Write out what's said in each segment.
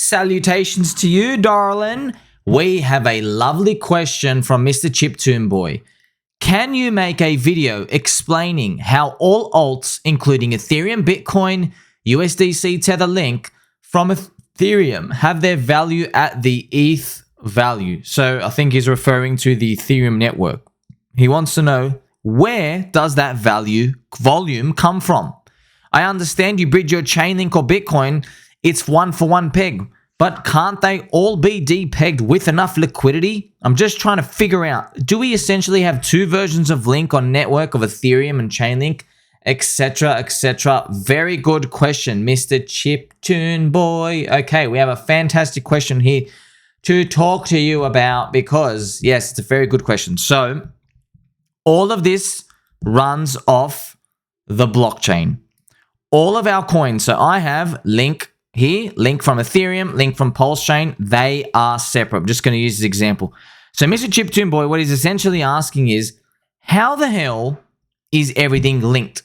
Salutations to you, darling. We have a lovely question from Mr. Chiptune Boy. Can you make a video explaining how all alts, including Ethereum, Bitcoin, USDC, Tether, Link from Ethereum, have their value at the ETH value? So I think he's referring to the Ethereum network. He wants to know, where does that volume come from? I understand you bridge your ChainLink or Bitcoin, it's one-for-one peg. But can't they all be depegged with enough liquidity? I'm just trying to figure out, do we essentially have two versions of Link on network of Ethereum and ChainLink, etc., etc.? Very good question, Mr. Chiptune Boy. Okay, we have a fantastic question here to talk to you about because, yes, it's a very good question. So, all of this runs off the blockchain. All of our coins, so I have Link here, Link from Ethereum, Link from PulseChain, they are separate. I'm just going to use this example. So Mr. Chiptune Boy, what he's essentially asking is, how the hell is everything linked?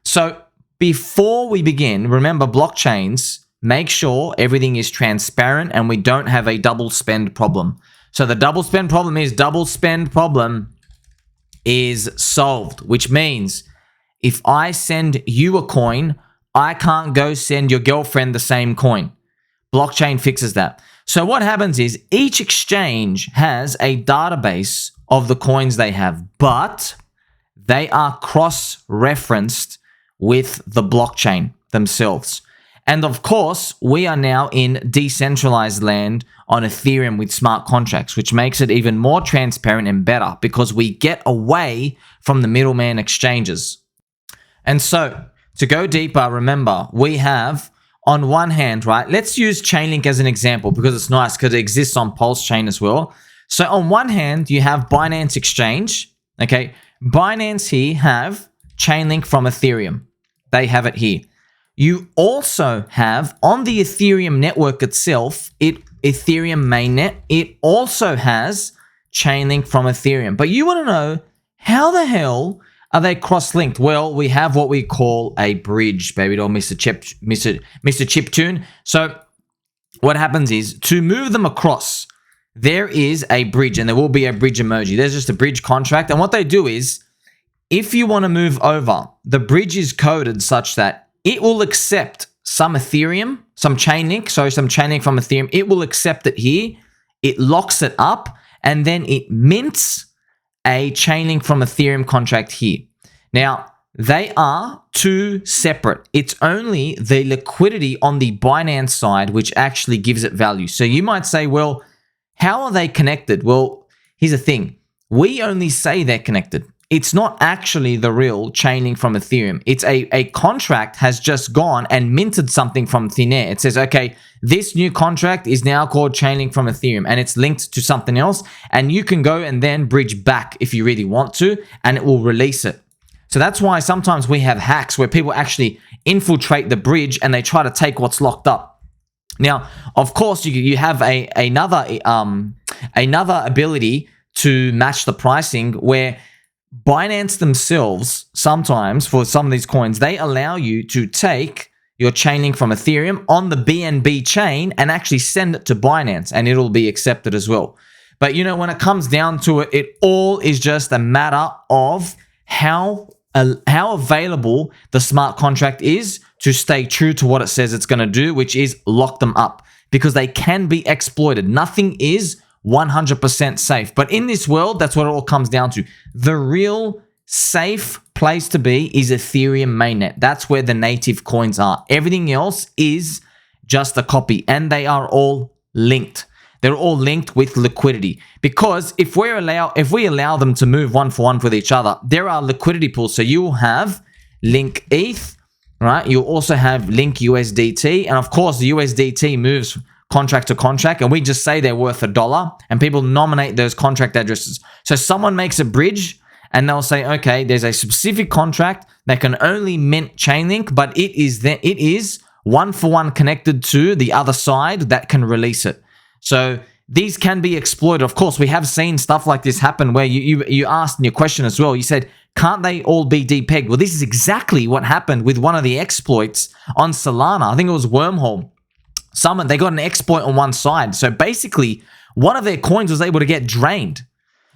So before we begin, remember blockchains make sure everything is transparent and we don't have a double spend problem. So the double spend problem is solved, which means if I send you a coin, I can't go send your girlfriend the same coin. Blockchain fixes that. So what happens is each exchange has a database of the coins they have, but they are cross-referenced with the blockchain themselves. And of course, we are now in decentralized land on Ethereum with smart contracts, which makes it even more transparent and better because we get away from the middleman exchanges. And so, to go deeper, remember, we have on one hand, right? Let's use ChainLink as an example because it's nice because it exists on PulseChain as well. So on one hand, you have Binance Exchange, okay? Binance here have ChainLink from Ethereum. They have it here. You also have on the Ethereum network itself, Ethereum Mainnet, it also has ChainLink from Ethereum. But you want to know, how the hell are they cross-linked? Well, we have what we call a bridge, baby doll, Mr. Chiptune. So what happens is, to move them across, there is a bridge, and there will be a bridge emoji. There's just a bridge contract, and what they do is, if you want to move over, the bridge is coded such that it will accept some Ethereum, some ChainLink from Ethereum. It will accept it here. It locks it up, and then it mints a ChainLink from Ethereum contract here. Now, they are two separate. It's only the liquidity on the Binance side which actually gives it value. So you might say, well, how are they connected? Well, here's the thing. We only say they're connected. It's not actually the real ChainLink from Ethereum. It's a contract has just gone and minted something from thin air. It says, okay, this new contract is now called ChainLink from Ethereum and it's linked to something else. And you can go and then bridge back if you really want to, and it will release it. So that's why sometimes we have hacks where people actually infiltrate the bridge and they try to take what's locked up. Now, of course, you have another ability to match the pricing where Binance themselves, sometimes for some of these coins, they allow you to take your ChainLink from Ethereum on the BNB chain and actually send it to Binance, and it'll be accepted as well. But you know, when it comes down to it, it all is just a matter of how available the smart contract is to stay true to what it says it's going to do, which is lock them up, because they can be exploited. Nothing is 100% safe. But in this world, that's what it all comes down to. The real safe place to be is Ethereum Mainnet. That's where the native coins are. Everything else is just a copy, and they are all linked. They're all linked with liquidity, because if we allow them to move one for one with each other, there are liquidity pools. So you will have Link ETH, right? You'll also have Link USDT, and of course the USDT moves contract to contract, and we just say they're worth $1, and people nominate those contract addresses. So someone makes a bridge, and they'll say, okay, there's a specific contract that can only mint ChainLink, but it is one for one connected to the other side that can release it. So these can be exploited. Of course, we have seen stuff like this happen where you asked in your question as well. You said, can't they all be depegged? Well, this is exactly what happened with one of the exploits on Solana. I think it was Wormhole. They got an exploit on one side. So basically, one of their coins was able to get drained.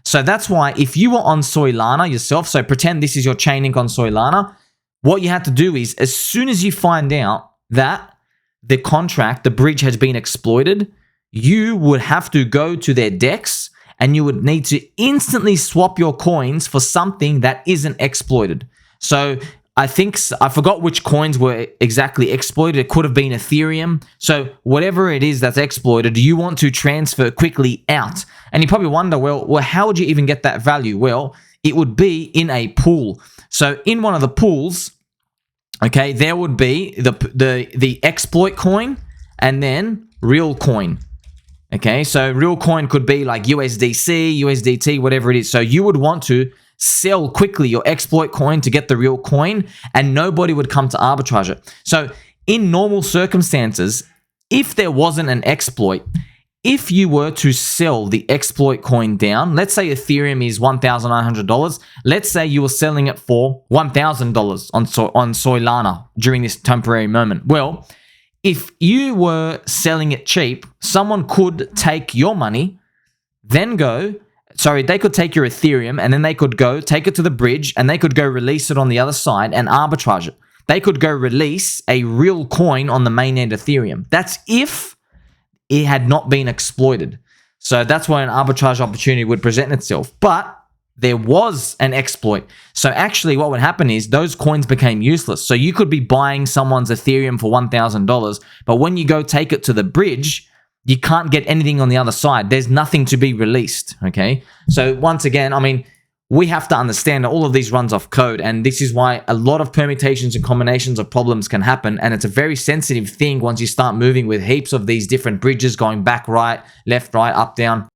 So that's why if you were on Solana yourself, so pretend this is your Chainlink on Solana, what you have to do is as soon as you find out that the contract, the bridge has been exploited, you would have to go to their DEX and you would need to instantly swap your coins for something that isn't exploited. So I forgot which coins were exactly exploited. It could have been Ethereum. So whatever it is that's exploited, you want to transfer quickly out. And you probably wonder, well, how would you even get that value? Well, it would be in a pool. So in one of the pools, okay, there would be the exploit coin and then real coin. Okay, so real coin could be like USDC, USDT, whatever it is. So you would want to sell quickly your exploit coin to get the real coin, and nobody would come to arbitrage it. So in normal circumstances, if there wasn't an exploit, if you were to sell the exploit coin down, let's say Ethereum is $1,900. Let's say you were selling it for $1,000 on Solana during this temporary moment. Well, if you were selling it cheap, someone could take your money, they could take your Ethereum and then they could go take it to the bridge and they could go release it on the other side and arbitrage it. They could go release a real coin on the mainnet Ethereum. That's if it had not been exploited. So that's why an arbitrage opportunity would present itself. But there was an exploit. So actually what would happen is those coins became useless. So you could be buying someone's Ethereum for $1,000, but when you go take it to the bridge, you can't get anything on the other side. There's nothing to be released, okay? So once again, I mean, we have to understand that all of these runs off code, and this is why a lot of permutations and combinations of problems can happen, and it's a very sensitive thing once you start moving with heaps of these different bridges going back, right, left, right, up, down.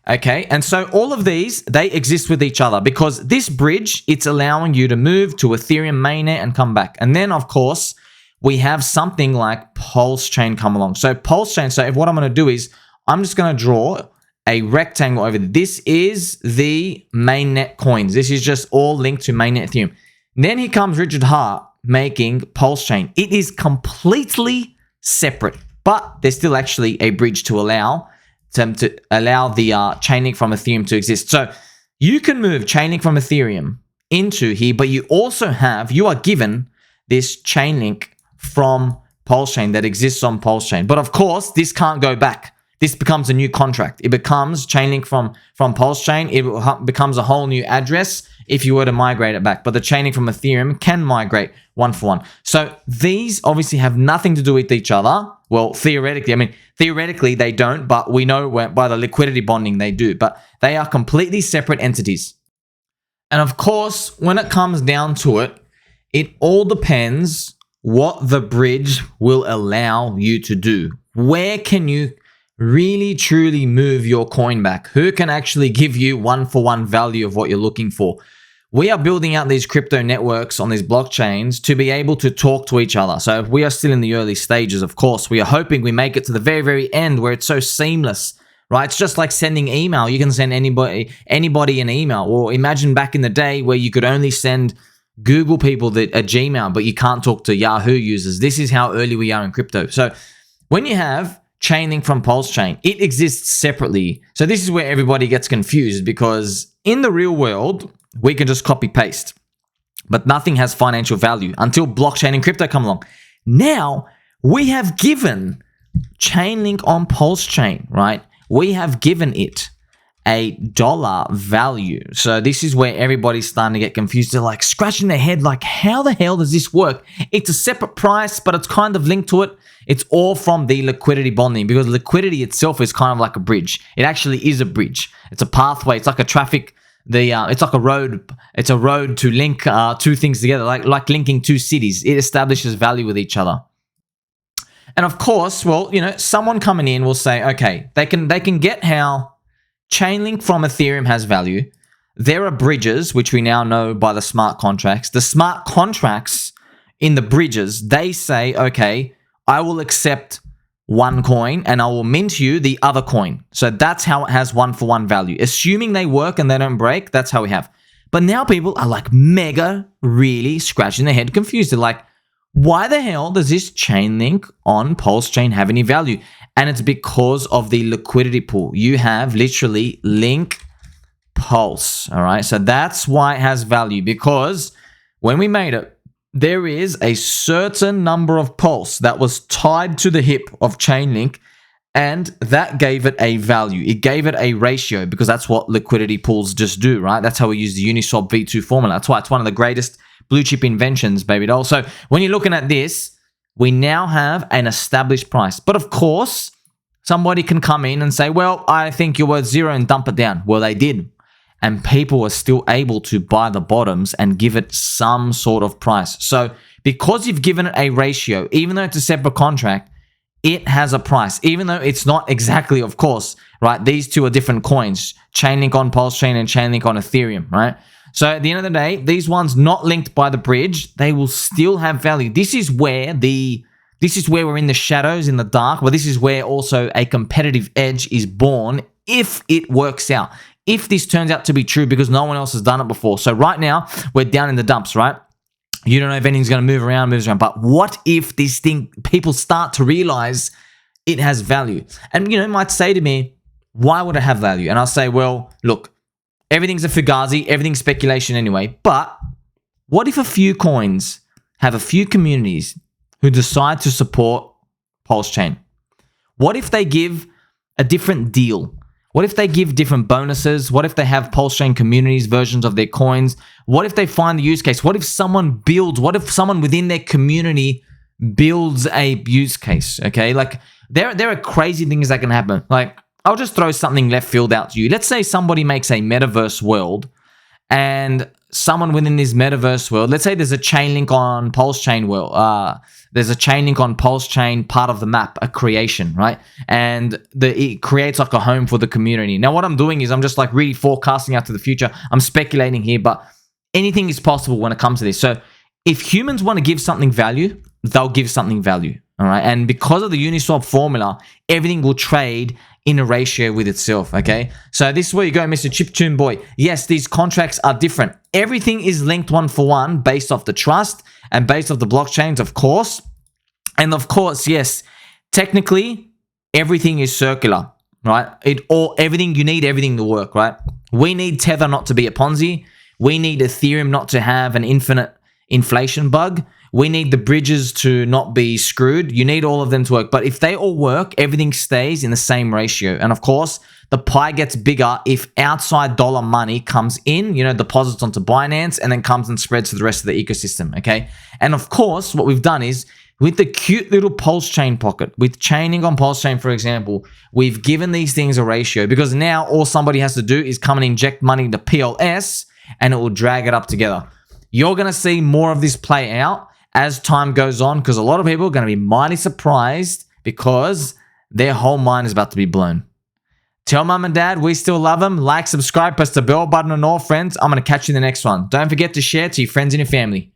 Okay, and so all of these, they exist with each other because this bridge, it's allowing you to move to Ethereum mainnet and come back. And then, of course, we have something like PulseChain come along. So PulseChain, so what I'm going to do is I'm just going to draw a rectangle over there. This is the mainnet coins. This is just all linked to mainnet Ethereum. Then here comes Richard Hart making PulseChain. It is completely separate, but there's still actually a bridge to allow the Chainlink from Ethereum to exist. So you can move Chainlink from Ethereum into here, but you are given this Chainlink from PulseChain that exists on PulseChain. But of course, this can't go back. This becomes a new contract. It becomes Chainlink from PulseChain. It becomes a whole new address if you were to migrate it back. But the Chainlink from Ethereum can migrate one for one. So these obviously have nothing to do with each other. Well, theoretically they don't, but we know by the liquidity bonding they do. But they are completely separate entities. And of course, when it comes down to it, it all depends what the bridge will allow you to do. Where can you really truly move your coin back? Who can actually give you one-for-one value of what you're looking for? We are building out these crypto networks on these blockchains to be able to talk to each other. So we are still in the early stages, of course. We are hoping we make it to the very, very end where it's so seamless, right? It's just like sending email. You can send anybody an email. Or imagine back in the day where you could only send Google people a Gmail, but you can't talk to Yahoo users. This is how early we are in crypto. So when you have Chainlink from PulseChain, it exists separately. So this is where everybody gets confused because in the real world, we can just copy paste, but nothing has financial value until blockchain and crypto come along. Now we have given Chainlink on PulseChain, right? We have given it a dollar value. So this is where everybody's starting to get confused. They're like scratching their head like, how the hell does this work? It's a separate price, but it's kind of linked to it. It's all from the liquidity bonding because liquidity itself is kind of like a bridge. It actually is a bridge. It's a pathway. It's like a traffic. It's like a road. It's a road to link two things together, like linking two cities. It establishes value with each other. And of course, well, someone coming in will say, okay, they can get how Chainlink from Ethereum has value. There are bridges, which we now know by the smart contracts. The smart contracts in the bridges, they say, okay, I will accept one coin and I will mint you the other coin. So that's how it has one-for-one value. Assuming they work and they don't break, that's how we have. But now people are like really scratching their head confused. They're like, why the hell does this ChainLink on PulseChain have any value? And it's because of the liquidity pool. You have literally link Pulse, all right? So that's why it has value, because when we made it, there is a certain number of Pulse that was tied to the hip of ChainLink, and that gave it a value. It gave it a ratio, because that's what liquidity pools just do, right? That's how we use the Uniswap V2 formula. That's why it's one of the greatest blue chip inventions, baby doll. So when you're looking at this, we now have an established price. But of course, somebody can come in and say, well, I think you're worth 0 and dump it down. Well, they did. And people were still able to buy the bottoms and give it some sort of price. So because you've given it a ratio, even though it's a separate contract, it has a price, even though it's not exactly, of course, right? These two are different coins, ChainLink on PulseChain and ChainLink on Ethereum, right? So at the end of the day, these ones not linked by the bridge, they will still have value. This is where we're in the shadows, in the dark, but this is where also a competitive edge is born if it works out. If this turns out to be true, because no one else has done it before. So right now, we're down in the dumps, right? You don't know if anything's going to move around. But what if this thing, people start to realize it has value? And, you know, might say to me, why would it have value? And I'll say, well, look, everything's a fugazi, everything's speculation anyway. But what if a few coins have a few communities who decide to support PulseChain? What if they give a different deal? What if they give different bonuses? What if they have PulseChain communities versions of their coins? What if they find the use case? What if someone within their community builds a use case? Okay, like there are crazy things that can happen. Like, I'll just throw something left field out to you. Let's say somebody makes a metaverse world, and someone within this metaverse world, let's say there's a ChainLink on PulseChain world. There's a ChainLink on PulseChain, part of the map, a creation, right? And it creates like a home for the community. Now, what I'm doing is I'm just like really forecasting out to the future. I'm speculating here, but anything is possible when it comes to this. So if humans want to give something value, they'll give something value, all right? And because of the Uniswap formula, everything will trade in a ratio with itself, okay? So this is where you go, Mr. Chiptune Boy. Yes, these contracts are different. Everything is linked one for one based off the trust and based off the blockchains, of course. And of course, yes, technically, everything is circular, right? You need everything to work, right? We need Tether not to be a Ponzi. We need Ethereum not to have an infinite inflation bug. We need the bridges to not be screwed. You need all of them to work. But if they all work, everything stays in the same ratio. And of course, the pie gets bigger if outside dollar money comes in, you know, deposits onto Binance, and then comes and spreads to the rest of the ecosystem, okay? And of course, what we've done is, with the cute little PulseChain pocket, with ChainLink on PulseChain, for example, we've given these things a ratio, because now all somebody has to do is come and inject money into PLS, and it will drag it up together. You're going to see more of this play out as time goes on, because a lot of people are going to be mighty surprised, because their whole mind is about to be blown. Tell mum and dad we still love them. Like, subscribe, press the bell button, and all friends. I'm going to catch you in the next one. Don't forget to share to your friends and your family.